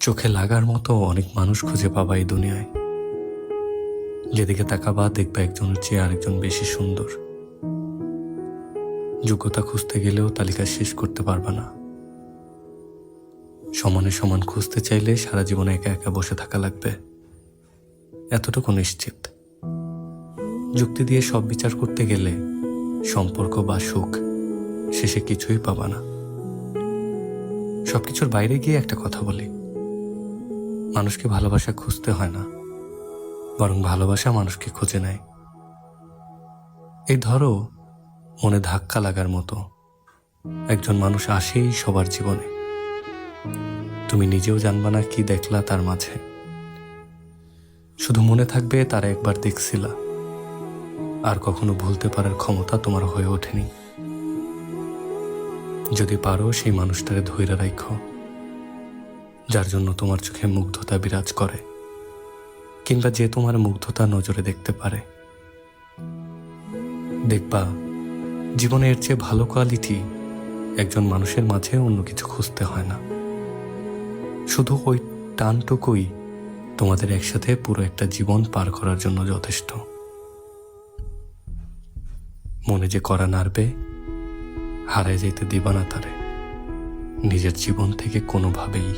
চোখে লাগার মতো অনেক মানুষ খুঁজে পাবা এই দুনিয়ায়। যেদিকে তাকাবা দেখবা একজনের চেয়ে আরেকজন বেশি সুন্দর। যোগ্যতা খুঁজতে গেলেও তালিকা শেষ করতে পারবা না। সমানে সমান খুঁজতে চাইলে সারা জীবনে একা একা বসে থাকা লাগবে, এতটুকু নিশ্চিত। যুক্তি দিয়ে সব বিচার করতে গেলে সম্পর্ক বা সুখ শেষে কিছুই পাবা না। সবকিছুর বাইরে গিয়ে একটা কথা বলি, মানুষকে ভালোবাসা খুঁজতে হয় না, বরং ভালোবাসা মানুষকে খুঁজে নেয়। এই ধরো, মনে ধাক্কা লাগার মতো একজন মানুষ আসেই সবার জীবনে। তুমি নিজেও জানবা না কি দেখলা তার মাঝে, শুধু মনে থাকবে তারা একবার দেখছিলা, আর কখনো ভুলতে পারার ক্ষমতা তোমার হয়ে ওঠেনি। যদি পারো সেই মানুষটারে ধইরা রাখো, যার জন্য তোমার চোখে মুগ্ধতা বিরাজ করে, কিংবা যে তোমার মুগ্ধতা নজরে দেখতে পারে। দেখবা জীবনে এর চেয়ে ভালো কোয়ালিটি একজন মানুষের মাঝে অন্য কিছু খুঁজতে হয় না। শুধু ওই টানটুকুই তোমাদের একসাথে পুরো একটা জীবন পার করার জন্য যথেষ্ট। মনে যে করা নাড়বে, হারায় যেতে দিবা না তারে নিজের জীবন থেকে কোনোভাবেই।